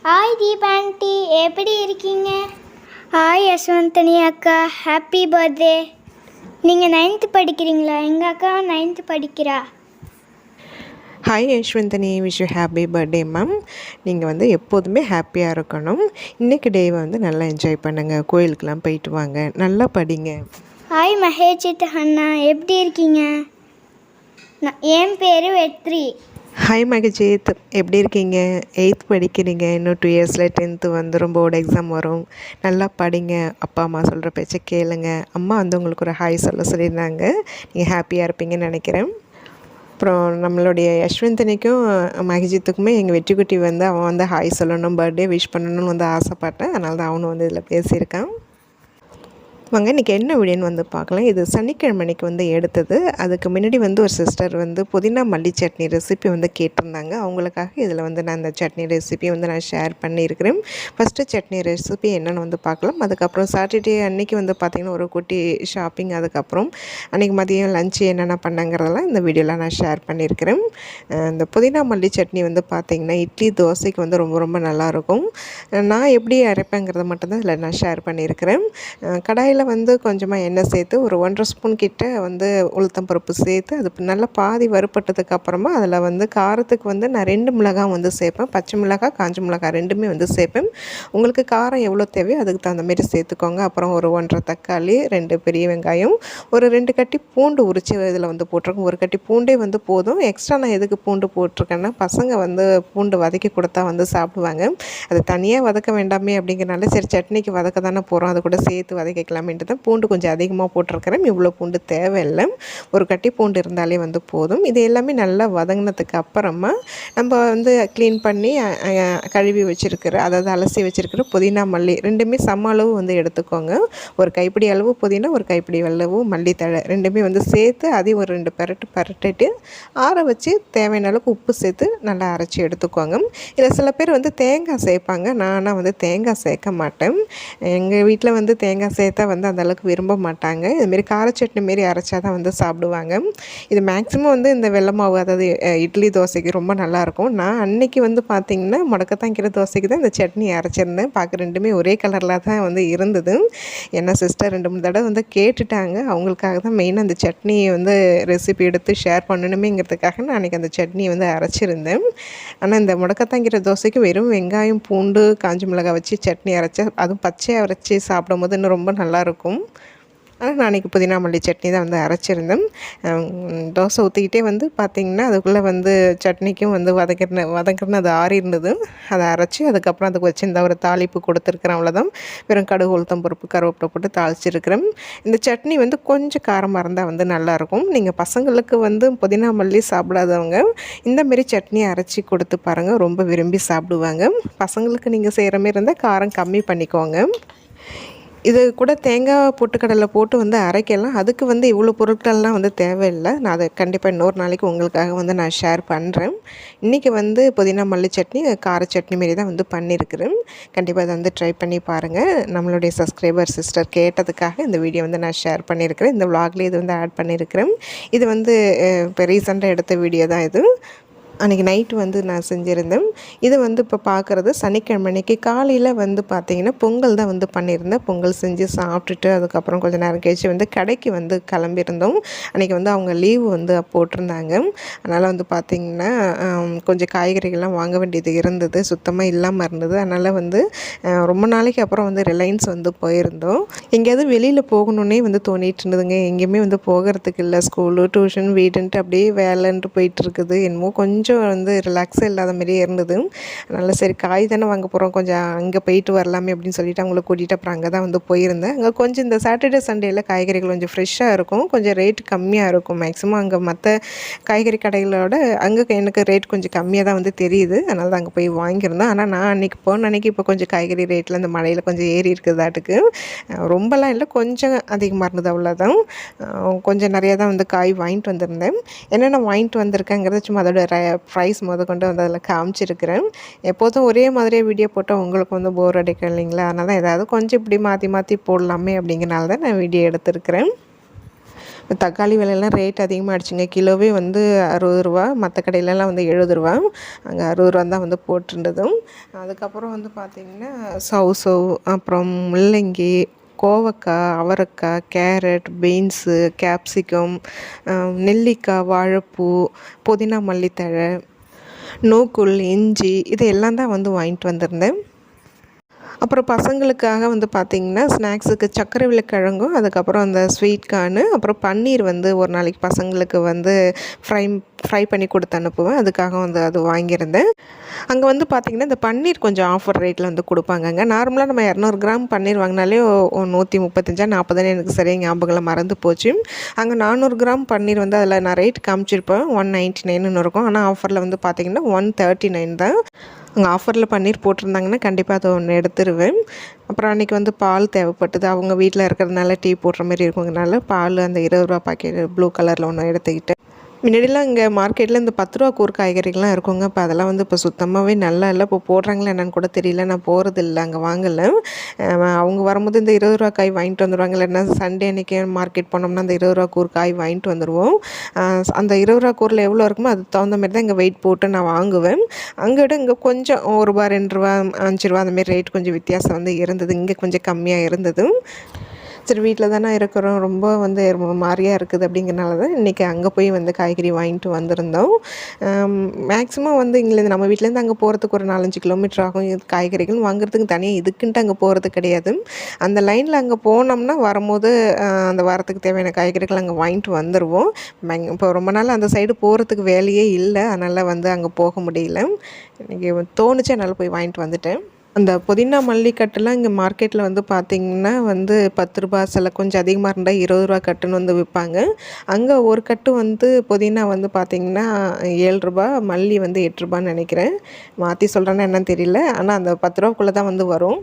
Hi Deepa aunty, எப்படி இருக்கீங்க? Hi யஷ்வந்தனி அக்கா, ஹாப்பி பர்த்டே. நீங்கள் 9th படிக்கிறீங்களா? எங்கள் அக்கா 9th படிக்கிறா. Hi Yashwanthani, wish you happy birthday ma'am. நீங்கள் வந்து எப்போதுமே ஹாப்பியாக இருக்கணும். இன்றைக்கி டே வந்து நல்லா என்ஜாய் பண்ணுங்கள், கோயிலுக்கெலாம் போயிட்டு வாங்க, நல்லா படிங்க. ஹாய் மகேஷித் அண்ணா, எப்படி இருக்கீங்க? என் பேர் வெற்றி. ஹாய் மகஜித், எப்படி இருக்கீங்க? 8th படிக்கிறீங்க, இன்னும் 2 இயர்ஸில் 10th வந்துடும், போர்டு எக்ஸாம் வரும். நல்லா படிங்க, அப்பா அம்மா சொல்கிற பேச்சை கேளுங்க. அம்மா வந்து உங்களுக்கு ஒரு ஹாய் சொல்லியிருந்தாங்க. நீங்கள் ஹாப்பியாக இருப்பீங்கன்னு நினைக்கிறேன். அப்புறம் நம்மளுடைய யஷ்வந்தனிக்கும் மகிஜித்துக்குமே எங்கள் வெற்றிக்குட்டி வந்து அவன் வந்து ஹாய் சொல்லணும், பர்த்டே விஷ் பண்ணணும்னு வந்து ஆசைப்பட்டேன். அதனால தான் அவனும் வந்து இதில் பேசியிருக்கான். வாங்க இன்றைக்கி என்ன வீடியோன்னு வந்து பார்க்கலாம். இது சனிக்கிழமைக்கு வந்து எடுத்தது. அதுக்கு முன்னாடி வந்து ஒரு சிஸ்டர் வந்து புதினா மல்லி சட்னி ரெசிபி வந்து கேட்டிருந்தாங்க. அவங்களுக்காக இதில் வந்து நான் அந்த சட்னி ரெசிபி வந்து நான் ஷேர் பண்ணியிருக்கிறேன். ஃபஸ்ட்டு சட்னி ரெசிபி என்னென்னு வந்து பார்க்கலாம். அதுக்கப்புறம் சாட்டர்டே அன்றைக்கி வந்து பார்த்திங்கன்னா ஒரு குட்டி ஷாப்பிங், அதுக்கப்புறம் அன்றைக்கி மதியம் லஞ்சு என்னென்ன பண்ணங்கிறதெல்லாம் இந்த வீடியோவில் நான் ஷேர் பண்ணியிருக்கிறேன். இந்த புதினா மல்லி சட்னி வந்து பார்த்திங்கன்னா இட்லி தோசைக்கு வந்து ரொம்ப ரொம்ப நல்லாயிருக்கும். நான் எப்படி அரைப்பேங்கிறத மட்டும்தான் இதில் நான் ஷேர் பண்ணியிருக்கிறேன். கடாயில் வந்து கொஞ்சமாக எண்ணெய் சேர்த்து ஒரு 1.5 ஸ்பூன் கிட்ட வந்து உளுத்தம் பருப்பு சேர்த்து அது நல்லா பாதி வறுப்பட்டதுக்கு அப்புறமா அதில் வந்து காரத்துக்கு வந்து நான் 2 மிளகாய் வந்து சேர்ப்பேன். பச்சை மிளகாய், காஞ்ச மிளகாய் ரெண்டுமே வந்து சேர்ப்பேன். உங்களுக்கு காரம் எவ்வளோ தேவையோ அதுக்கு தகுந்த மாதிரி சேர்த்துக்கோங்க. அப்புறம் ஒரு 1.5 தக்காளி, 2 பெரிய வெங்காயம், ஒரு 2 கட்டி பூண்டு உரித்து இதில் வந்து போட்டிருக்கேன். ஒரு கட்டி பூண்டே வந்து போதும். எக்ஸ்ட்ரா நான் எதுக்கு பூண்டு போட்டிருக்கேன்னா பசங்க வந்து பூண்டு வதக்கி கொடுத்தா வந்து சாப்பிடுவாங்க. அது தனியாக வதக்க வேண்டாமே அப்படிங்கிறனால சரி சட்னிக்கு வதக்க தானே போகிறோம், அது கூட சேர்த்து வதக்கிக்கலாமே தான் பூண்டு கொஞ்சம் அதிகமாக போட்டிருக்கிறேன். இவ்வளோ பூண்டு தேவையில்லை, ஒரு கட்டி பூண்டு இருந்தாலே வந்து போதும். இது எல்லாமே நல்லா வதங்கினதுக்கு அப்புறமா நம்ம வந்து க்ளீன் பண்ணி கழுவி வச்சுருக்கிற, அதாவது அலசி வச்சுருக்கிற புதினா மல்லி ரெண்டுமே சம அளவு வந்து எடுத்துக்கோங்க. ஒரு கைப்பிடி அளவு புதினா, ஒரு கைப்பிடி அளவு மல்லித்தழை ரெண்டுமே வந்து சேர்த்து அதையும் ஒரு 2 பரட்டிட்டு ஆற வச்சு தேவையான அளவுக்கு உப்பு சேர்த்து நல்லா அரைச்சி எடுத்துக்கோங்க. இதில் சில பேர் வந்து தேங்காய் சேர்ப்பாங்க. நானாக வந்து தேங்காய் சேர்க்க மாட்டேன். எங்கள் வீட்டில் வந்து தேங்காய் சேர்த்தா வந்து அந்தளவுக்கு விரும்ப மாட்டாங்க. இதுமாரி கார சட்னி மாரி அரைச்சா தான் வந்து சாப்பிடுவாங்க. இது மேக்ஸிமம் வந்து இந்த வெள்ளை மாவு, அதாவது இட்லி தோசைக்கு ரொம்ப நல்லாயிருக்கும். நான் அன்றைக்கி வந்து பார்த்திங்கன்னா முடக்கத்தாங்கிற தோசைக்கு தான் இந்த சட்னி அரைச்சிருந்தேன். பார்க்க ரெண்டுமே ஒரே கலரில் தான் வந்து இருந்தது. என்ன சிஸ்டர் 2-3 தடவை வந்து கேட்டுட்டாங்க. அவங்களுக்காக தான் மெயினாக அந்த சட்னி வந்து ரெசிபி எடுத்து ஷேர் பண்ணணுமேங்கிறதுக்காக நான் அன்றைக்கி அந்த சட்னியை வந்து அரைச்சிருந்தேன். ஆனால் இந்த முடக்கத்தாங்கிற தோசைக்கு வெறும் வெங்காயம், பூண்டு, காஞ்ச மிளகாய் வச்சு சட்னி அரைச்சா, அதுவும் பச்சையாக அரைச்சி சாப்பிடும்போது இன்னும் ரொம்ப நல்லாயிருக்கும். ஆனால் நான் அன்றைக்கி புதினா மல்லி சட்னி தான் வந்து அரைச்சிருந்தேன். தோசை ஊற்றிக்கிட்டே வந்து பார்த்திங்கன்னா அதுக்குள்ளே வந்து சட்னிக்கும் வந்து வதக்கின அது ஆறி இருந்தது. அதை அரைச்சி அதுக்கப்புறம் அதுக்கு வச்சுருந்த ஒரு தாளிப்பு கொடுத்துருக்குறேன். அவ்வளோதான். வெறும் கடுகு, உளுத்தம் பருப்பு, கருவேப்பிலை போட்டு தாளிச்சிருக்கிறேன். இந்த சட்னி வந்து கொஞ்சம் காரமாக இருந்தால் வந்து நல்லாயிருக்கும். நீங்கள் பசங்களுக்கு வந்து புதினா மல்லி சாப்பிடாதவங்க இந்தமாரி சட்னி அரைச்சி கொடுத்து பாருங்கள், ரொம்ப விரும்பி சாப்பிடுவாங்க. பசங்களுக்கு நீங்கள் செய்கிற மாரி இருந்தால் காரம் கம்மி பண்ணிக்கோங்க. இது கூட தேங்காய் பொட்டுக்கடலை போட்டு வந்து அரைக்கலாம். அதுக்கு வந்து இவ்வளோ பொருட்கள்லாம் வந்து தேவையில்லை. நான் அதை கண்டிப்பாக இன்னொரு நாளைக்கு உங்களுக்காக வந்து நான் ஷேர் பண்ணுறேன். இன்றைக்கி வந்து புதினா மல்லி சட்னி, கார சட்னி மாரி தான் வந்து பண்ணியிருக்கிறேன். கண்டிப்பாக அதை வந்து ட்ரை பண்ணி பாருங்கள். நம்மளுடைய சப்ஸ்கிரைபர் சிஸ்டர் கேட்டதுக்காக இந்த வீடியோ வந்து நான் ஷேர் பண்ணியிருக்கிறேன். இந்த விலாக்லேயே இது வந்து ஆட் பண்ணியிருக்கிறேன். இது வந்து இப்போ ரீசெண்டாக எடுத்த வீடியோ தான் இது. அன்றைக்கி நைட்டு வந்து நான் செஞ்சுருந்தேன். இது வந்து இப்போ பார்க்குறது சனிக்கிழமை அன்றைக்கி காலையில் வந்து பார்த்திங்கன்னா பொங்கல் தான் வந்து பண்ணியிருந்தேன். பொங்கல் செஞ்சு சாப்பிட்டுட்டு அதுக்கப்புறம் கொஞ்சம் நேரம் கழிச்சு வந்து கடைக்கு வந்து கிளம்பியிருந்தோம். அன்றைக்கி வந்து அவங்க லீவு வந்து போட்டிருந்தாங்க. அதனால் வந்து பார்த்திங்கன்னா கொஞ்சம் காய்கறிகள்லாம் வாங்க வேண்டியது இருந்தது, சுத்தமாக இல்லாமல் இருந்தது. அதனால் வந்து ரொம்ப நாளைக்கு அப்புறம் வந்து ரிலையன்ஸ் வந்து போயிருந்தோம். எங்கேயாவது வெளியில் போகணுன்னே வந்து தோணிட்டு இருந்ததுங்க. எங்கேயுமே வந்து போகிறதுக்கு இல்லை, ஸ்கூலு, டியூஷன், வீடுன்ட்டு அப்படியே வேலைன்ட்டு போயிட்டுருக்குது. என்னமோ கொஞ்சம் வந்து ரிலாக்ஸாக இல்லாத மாதிரியே இருந்தது. அதனால் சரி காய் தானே வாங்க போகிறோம், கொஞ்சம் அங்கே போயிட்டு வரலாமே அப்படின்னு சொல்லிட்டு அவங்கள கூட்டிகிட்டு அப்புறம் அங்கே தான் வந்து போயிருந்தேன். அங்கே கொஞ்சம் இந்த சாட்டர்டே சண்டேயில் காய்கறிகள் கொஞ்சம் ஃப்ரெஷ்ஷாக இருக்கும், கொஞ்சம் ரேட் கம்மியாக இருக்கும். மேக்ஸிமம் அங்கே மற்ற காய்கறி கடைகளோட அங்கே எனக்கு ரேட் கொஞ்சம் கம்மியாக தான் வந்து தெரியுது. அதனால தான் அங்கே போய் வாங்கியிருந்தேன். ஆனால் நான் அன்றைக்கி போன அன்றைக்கி இப்போ கொஞ்சம் காய்கறி ரேட்டில் இந்த மழையில் கொஞ்சம் ஏறி இருக்குதாட்டுக்கு. ரொம்பலாம் இல்லை, கொஞ்சம் அதிகமாக இருந்தது, அவ்வளோதான். கொஞ்சம் நிறையா தான் வந்து காய் வாங்கிட்டு வந்திருந்தேன். என்னென்ன வாங்கிட்டு வந்திருக்கேங்கிறத சும்மா அதோட ப்ரைஸ் கொண்டு வந்து அதில் காமிச்சிருக்கிறேன். எப்போதும் ஒரே மாதிரியே வீடியோ போட்டால் உங்களுக்கு வந்து போர் அடிக்கும் இல்லைங்களா? அதனால் ஏதாவது கொஞ்சம் இப்படி மாற்றி மாற்றி போடலாமே அப்படிங்கிறனால தான் நான் வீடியோ எடுத்திருக்கிறேன். தக்காளி விலையெல்லாம் ரேட் அதிகமாகிடுச்சுங்க. கிலோவே வந்து 60 ரூபா, மற்ற கடையிலலாம் வந்து 70 ரூபா, அங்கே 60 ரூபா தான் வந்து போட்டிருந்ததும். அதுக்கப்புறம் வந்து பார்த்திங்கன்னா சௌசௌ, அப்புறம் முள்ளங்கி, கோவக்காய், அவரைக்காய், கேரட், பீன்ஸு, கேப்சிகம், நெல்லிக்காய், வாழைப்பூ, புதினா, மல்லித்தழை, நூக்குல், இஞ்சி இது எல்லாம் தான் வந்து வாங்கிட்டு வந்திருந்தேன். அப்புறம் பசங்களுக்காக வந்து பார்த்திங்கன்னா ஸ்நாக்ஸுக்கு சர்க்கரை கிழங்கும், அதுக்கப்புறம் அந்த ஸ்வீட் கார்னு, அப்புறம் பன்னீர் வந்து ஒரு நாளைக்கு பசங்களுக்கு வந்து ஃப்ரை பண்ணி கொடுத்து அனுப்புவேன். அதுக்காக வந்து அது வாங்கியிருந்தேன். அங்கே வந்து பார்த்திங்கன்னா இந்த பன்னீர் கொஞ்சம் ஆஃபர் ரேட்டில் வந்து கொடுப்பாங்கங்க. நார்மலாக நம்ம 200 கிராம் பன்னீர் வாங்கினாலே 135 40 எனக்கு சரியாக ஞாபகம் மறந்து போச்சு. அங்கே 400 கிராம் பன்னீர் வந்து அதில் நான் ரேட் காமிச்சிருப்பேன் 199ன்னு இருக்கும். ஆனால் ஆஃபரில் வந்து பார்த்திங்கன்னா 139 தான். அங்கே ஆஃபரில் பன்னீர் போட்டிருந்தாங்கன்னா கண்டிப்பாக அதை ஒன்று எடுத்துருவேன். அப்புறம் அன்றைக்கி வந்து பால் தேவைப்பட்டது. அவங்க வீட்டில் இருக்கிறதுனால டீ போடுற மாதிரி இருக்குங்கிறனால பால் அந்த 20 ரூபா பாக்கெட் ப்ளூ கலரில் ஒன்று எடுத்துக்கிட்டேன். முன்னாடிலாம் இங்கே மார்க்கெட்டில் இந்த 10 ரூபா கூறு காய்கறிகள்லாம் இருக்குங்க. இப்போ அதெல்லாம் வந்து இப்போ சுத்தமாகவே நல்லா இல்லை. இப்போ போடுறாங்களா என்னென்னு கூட தெரியல. நான் போகிறதில்ல, அங்கே வாங்கலை. அவங்க வரும்போது இந்த 20 ரூபா காய் வாங்கிட்டு வந்துடுவாங்க. இல்லைன்னா சண்டே அன்றைக்கி மார்க்கெட் போனோம்னா அந்த 20 ரூபா கூறு காய் வாங்கிட்டு வந்துடுவோம். அந்த 20 ரூபா கூறில் எவ்வளோ இருக்குமோ அதுக்கு தகுந்த மாதிரி தான் இங்கே வெயிட் போட்டு நான் வாங்குவேன். அங்கே விட இங்கே கொஞ்சம் ரூபா 2 ரூபா 5 ரூபா அந்தமாரி ரேட் கொஞ்சம் வித்தியாசம் வந்து இருந்தது. இங்கே கொஞ்சம் கம்மியாக இருந்தது. சரி, வீட்டில் தானே இருக்கிறோம், ரொம்ப வந்து மாதிரியாக இருக்குது அப்படிங்கிறனால தான் இன்றைக்கி அங்கே போய் வந்து காய்கறி வாங்கிட்டு வந்திருந்தோம். மேக்ஸிமம் வந்து இங்கேருந்து நம்ம வீட்டிலேருந்து அங்கே போகிறதுக்கு ஒரு 4-5 கிலோமீட்டர் ஆகும். காய்கறிகள் வாங்குறதுக்கு தனியாக இதுக்குன்ட்டு அங்கே போகிறது கிடையாது. அந்த லைனில் அங்கே போனோம்னா வரும்போது அந்த வாரத்துக்கு தேவையான காய்கறிகள் அங்கே வாங்கிட்டு வந்துடுவோம். இப்போ ரொம்ப நாள் அந்த சைடு போகிறதுக்கு வேலையே இல்லை, அதனால் வந்து அங்கே போக முடியல. இன்றைக்கி தோணுச்சு, அதனால் போய் வாங்கிட்டு வந்துட்டேன். அந்த புதினா மல்லிக்கட்டுலாம் இங்கே மார்க்கெட்டில் வந்து பார்த்திங்கன்னா வந்து 10 ரூபா, சில கொஞ்சம் அதிகமாக இருந்தால் 20 ரூபா கட்டுன்னு வந்து விற்பாங்க. அங்கே ஒரு கட்டு வந்து புதினா வந்து பார்த்திங்கன்னா 7 ரூபா, மல்லி வந்து 8 ரூபான்னு நினைக்கிறேன். மாற்றி சொல்கிறேன்னா என்னன்னு தெரியல. ஆனால் அந்த 10 ரூபாக்குள்ளே தான் வந்து வரும்.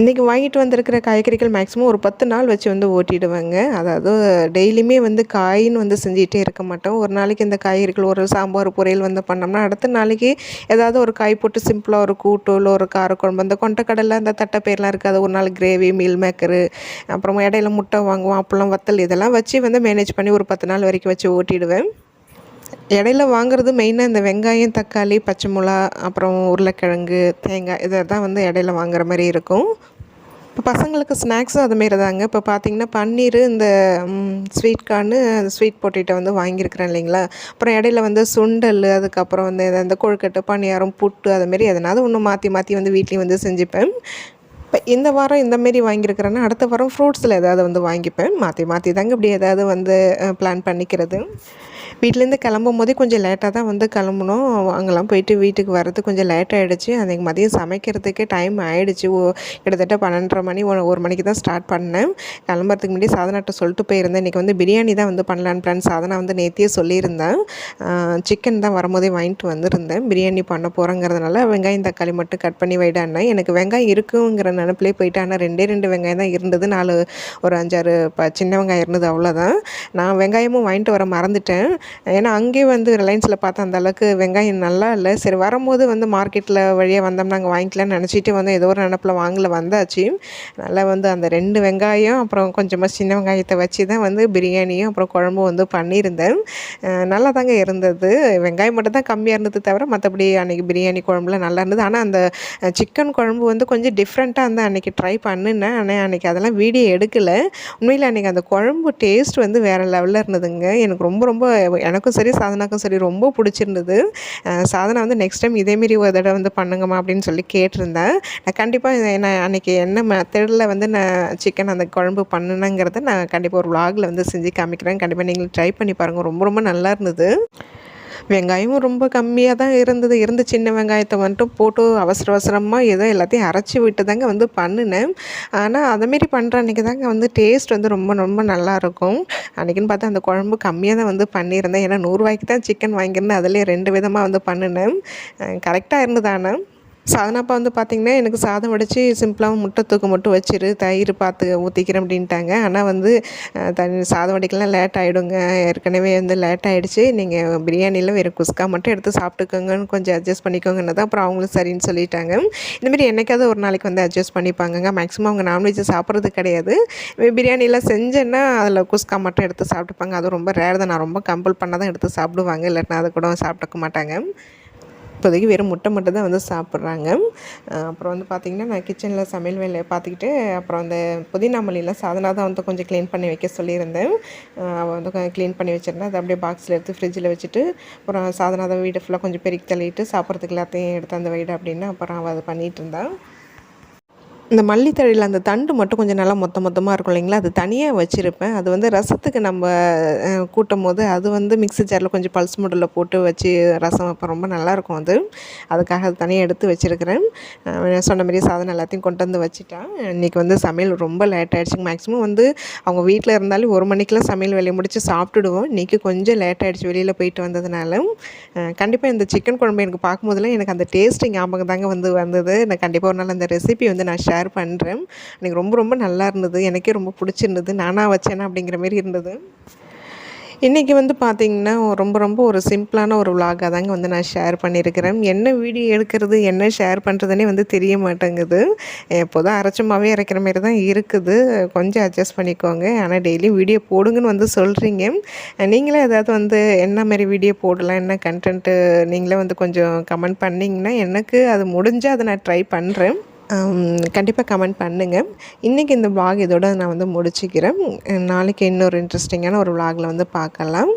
இன்றைக்கி வாங்கிட்டு வந்திருக்கிற காய்கறிகள் மேக்ஸிமம் ஒரு 10 நாள் வச்சு வந்து ஓட்டிடுவேங்க. அதாவது டெய்லியுமே வந்து காயின்னு வந்து செஞ்சிகிட்டே இருக்க மாட்டோம். ஒரு நாளைக்கு இந்த காய்கறிகள் ஒரு சாம்பார் பொரியல் வந்து பண்ணோம்னா அடுத்த நாளைக்கு ஏதாவது ஒரு காய் போட்டு சிம்பிளாக ஒரு கூட்டோ இல்லை ஒரு காரக்குழம்பு, அந்த கொண்டைக்கடலை, அந்த தட்டைப்பயிரெலாம் இருக்குது, ஒரு நாள் கிரேவி, மீல் மேக்கரு, அப்புறம் இடையில முட்டை வாங்குவோம், அப்பளம், வத்தல் இதெல்லாம் வச்சு வந்து மேனேஜ் பண்ணி ஒரு 10 நாள் வரைக்கும் வச்சு ஓட்டிடுவேன். இடையில வாங்குறது மெயினாக இந்த வெங்காயம், தக்காளி, பச்சை மிளகா, அப்புறம் உருளைக்கிழங்கு, தேங்காய் இதை தான் வந்து இடையில வாங்குற மாதிரி இருக்கும். இப்போ பசங்களுக்கு ஸ்நாக்ஸும் அதுமாரி தாங்க. இப்போ பார்த்திங்கன்னா பன்னீர், இந்த ஸ்வீட் கார்னு, ஸ்வீட் பொட்டேட்டோ வந்து வாங்கியிருக்கிறேன் இல்லைங்களா. அப்புறம் இடையில வந்து சுண்டல், அதுக்கப்புறம் வந்து இந்த கொழுக்கட்டை, பணியாரம், புட்டு அதுமாரி எதனாவது ஒன்று மாற்றி மாற்றி வந்து வீட்லேயும் வந்து செஞ்சுப்பேன். இப்போ இந்த வாரம் இந்தமாரி வாங்கியிருக்கிறேன்னா அடுத்த வாரம் ஃப்ரூட்ஸில் ஏதாவது வந்து வாங்கிப்பேன். மாற்றி மாற்றி தாங்க இப்படி ஏதாவது வந்து பிளான் பண்ணிக்கிறது. வீட்டிலேருந்து கிளம்பும் போதே கொஞ்சம் லேட்டாக தான் வந்து கிளம்புனோம். அங்கெல்லாம் போயிட்டு வீட்டுக்கு வர்றது கொஞ்சம் லேட் ஆகிடுச்சு. அன்றைக்கி மதியம் சமைக்கிறதுக்கே டைம் ஆகிடுச்சு. கிட்டத்தட்ட 12:30 மணி, 1 மணிக்கு தான் ஸ்டார்ட் பண்ணேன். கிளம்புறதுக்கு முன்னாடி சாதனாட்ட சொல்லிட்டு போயிருந்தேன். இன்றைக்கி வந்து பிரியாணி தான் வந்து பண்ணலான்னு பிளான். சாதனா வந்து நேத்தியே சொல்லியிருந்தேன். சிக்கன் தான் வரும்போதே வாங்கிட்டு வந்திருந்தேன். பிரியாணி பண்ண போகிறேங்கிறதுனால வெங்காயம், தக்காளி மட்டும் கட் பண்ணி வைடானேன். எனக்கு வெங்காயம் இருக்குங்கிற நினப்பிலே போயிட்டு, ஆனால் 2 வெங்காயம் தான் இருந்தது. ஒரு 5-6 சின்ன வெங்காயம் இருந்தது, அவ்வளோதான். நான் வெங்காயமும் வாங்கிட்டு வர மறந்துட்டேன். ஏன்னா அங்கேயே வந்து ரிலையன்ஸில் பார்த்தா அந்த அளவுக்கு வெங்காயம் நல்லா இல்லை. சரி, வரும்போது வந்து மார்க்கெட்டில் வழியாக வந்தோம்னா அங்கே வாங்கிக்கலாம்னு நினச்சிட்டு வந்து ஏதோ ஒரு நினப்பில் வந்தாச்சு. நல்லா வந்து அந்த 2 வெங்காயம் அப்புறம் கொஞ்சமாக சின்ன வெங்காயத்தை வச்சு தான் வந்து பிரியாணியும் அப்புறம் குழம்பும் வந்து பண்ணியிருந்தேன். நல்லா தாங்க இருந்தது. வெங்காயம் மட்டும் தான் கம்மியாக இருந்தது தவிர மற்றபடி அன்றைக்கி பிரியாணி குழம்புலாம் நல்லா இருந்தது. ஆனால் அந்த சிக்கன் குழம்பு வந்து கொஞ்சம் டிஃப்ரெண்ட்டாக வந்து அன்றைக்கி ட்ரை பண்ணினேன். ஆனால் அன்றைக்கி அதெல்லாம் வீடியோ எடுக்கலை. உண்மையில் அன்றைக்கி அந்த குழம்பு டேஸ்ட் வந்து வேறு லெவலில் இருந்ததுங்க. எனக்கு ரொம்ப ரொம்ப எனக்கும் சரி சாதனாக்கும் சரி ரொம்ப பிடிச்சிருந்தது. சாதனா வந்து நெக்ஸ்ட் டைம் இதேமாரி ஒரு தடவை வந்து பண்ணுங்கம்மா அப்படின்னு சொல்லி கேட்டிருந்தேன். நான் கண்டிப்பாக நான் அன்றைக்கி என்ன மெத்தடில் வந்து நான் சிக்கன் அந்த குழம்பு பண்ணுனேங்கிறத நான் கண்டிப்பாக ஒரு விலாகில் வந்து செஞ்சு காமிக்கிறேன். கண்டிப்பாக நீங்களும் ட்ரை பண்ணி பாருங்கள். ரொம்ப ரொம்ப நல்லா இருந்தது. வெங்காயமும் ரொம்ப கம்மியாக தான் இருந்த சின்ன வெங்காயத்தை மட்டும் போட்டு அவசரமாக ஏதோ எல்லாத்தையும் அரைச்சி விட்டு தாங்க வந்து பண்ணினேன். ஆனால் அதேமாரி பண்ணுற அன்றைக்கி தாங்க வந்து டேஸ்ட் வந்து ரொம்ப ரொம்ப நல்லாயிருக்கும். அன்றைக்கின்னு பார்த்தா அந்த குழம்பு கம்மியாக தான் வந்து பண்ணியிருந்தேன். ஏன்னா 100 ரூபாய்க்கு தான் சிக்கன் வாங்கியிருந்தேன். அதிலே 2 விதமாக வந்து பண்ணினேன். கரெக்டாக இருந்தது. ஆனால் சாதனாப்பா வந்து பார்த்திங்கன்னா எனக்கு சாதம் வடித்து சிம்பிளாக முட்டை தூக்கு மட்டும் வச்சிரு, தயிர் பார்த்து ஊற்றிக்கிறேன் அப்படின்ட்டாங்க. ஆனால் வந்து சாதம் வடிக்கலாம் லேட் ஆகிடுங்க, ஏற்கனவே வந்து லேட் ஆகிடுச்சு, நீங்கள் பிரியாணியில் வெறும் குஸ்கா மட்டும் எடுத்து சாப்பிட்டுக்கோங்கன்னு கொஞ்சம் அட்ஜஸ்ட் பண்ணிக்கோங்கன்னு தான். அப்புறம் அவங்களும் சரின்னு சொல்லிட்டாங்க. இந்தமாரி என்னைக்காவது ஒரு நாளைக்கு வந்து அட்ஜஸ்ட் பண்ணிப்பாங்கங்க. மேக்ஸிமம் அவங்க நான்வெஜ் சாப்பிட்றது கிடையாது. பிரியாணிலாம் செஞ்சேன்னா அதில் குஸ்கா மட்டும் எடுத்து சாப்பிட்டுப்பாங்க. அது ரொம்ப ரேர் தான். நான் ரொம்ப கம்பல் பண்ணால் தான் எடுத்து சாப்பிடுவாங்க, இல்லாட்டினா அதை கூட சாப்பிட்டுக்க மாட்டாங்க. இப்போதைக்கு வெறும் முட்டை மட்டும் தான் வந்து சாப்பிட்றாங்க. அப்புறம் வந்து பார்த்திங்கன்னா நான் கிச்சனில் சமையல் வேலையை பார்த்துக்கிட்டு அப்புறம் அந்த புதினா மல்லிலாம் சாதனா தான் வந்து கொஞ்சம் க்ளீன் பண்ணி வைக்க சொல்லியிருந்தேன். அவள் வந்து க்ளீன் பண்ணி வச்சுருந்தேன். அதை அப்படியே பாக்ஸில் எடுத்து ஃப்ரிட்ஜில் வச்சுட்டு அப்புறம் சாதனா தான் வீடு ஃபுல்லாக கொஞ்சம் பெருக்கி தள்ளிட்டு சாப்பிட்றதுக்கு எல்லாத்தையும் எடுத்து அந்த வைடு அப்படின்னா அப்புறம் அவள் அதை பண்ணிகிட்டு இருந்தாள். இந்த மல்லித்தழையில் அந்த தண்டு மட்டும் கொஞ்சம் நல்லா மொத்தமாக இருக்கும் இல்லைங்களா, அது தனியாக வச்சுருப்பேன். அது வந்து ரசத்துக்கு நம்ம கூட்டும்போது அது வந்து மிக்ஸி ஜாரில் கொஞ்சம் பல்ஸ் மூடில் போட்டு வச்சு ரசம் வைப்பேன். ரொம்ப நல்லாயிருக்கும் அது. அதுக்காக அது தனியாக எடுத்து வச்சுருக்கிறேன். சொன்ன மாரி சாதனம் எல்லாத்தையும் கொண்டு வந்து வச்சுட்டா. இன்றைக்கி வந்து சமையல் ரொம்ப லேட் ஆகிடுச்சு. மேக்ஸிமம் வந்து அவங்க வீட்டில் இருந்தாலும் 1 மணிக்கெலாம் சமையல் வேலையை முடித்து சாப்பிட்டுடுவோம். இன்றைக்கி கொஞ்சம் லேட் ஆகிடுச்சு வெளியில் போயிட்டு வந்ததுனால. கண்டிப்பாக இந்த சிக்கன் குழம்பு எனக்கு பார்க்கும்போதெல்லாம் எனக்கு அந்த டேஸ்ட்டு ஞாபகம் தாங்க வந்தது. நான் கண்டிப்பாக ஒரு நாள் அந்த ரெசிபி வந்து நான் ஷேர் பண்ணுறேன். எனக்கு ரொம்ப நல்லா இருந்தது. எனக்கே ரொம்ப பிடிச்சிருந்தது. நானாக வச்சேனா அப்படிங்கிற மாரி இருந்தது. இன்றைக்கி வந்து பார்த்திங்கன்னா ரொம்ப ஒரு சிம்பிளான ஒரு விலாகாக தாங்க வந்து நான் ஷேர் பண்ணியிருக்கிறேன். என்ன வீடியோ எடுக்கிறது, என்ன ஷேர் பண்ணுறதுனே வந்து தெரிய மாட்டேங்குது. எப்போதும் அரைச்சமாகவே அரைக்கிற மாரி தான் இருக்குது. கொஞ்சம் அட்ஜஸ்ட் பண்ணிக்கோங்க. ஆனால் டெய்லியும் வீடியோ போடுங்கன்னு வந்து சொல்கிறீங்க. நீங்களே ஏதாவது வந்து என்ன மாரி வீடியோ போடலாம், என்ன கண்டென்ட்டு நீங்களே வந்து கொஞ்சம் கமெண்ட் பண்ணிங்கன்னா எனக்கு அது முடிஞ்சால் அதை நான் ட்ரை பண்ணுறேன். கண்டிப்பாக கமெண்ட் பண்ணுங்கள். இன்றைக்கி இந்த விலாக் இதோட நான் வந்து முடிச்சுக்கிறேன். நாளைக்கு இன்னொரு இன்ட்ரெஸ்டிங்கான ஒரு விலாகில் வந்து பார்க்கலாம்.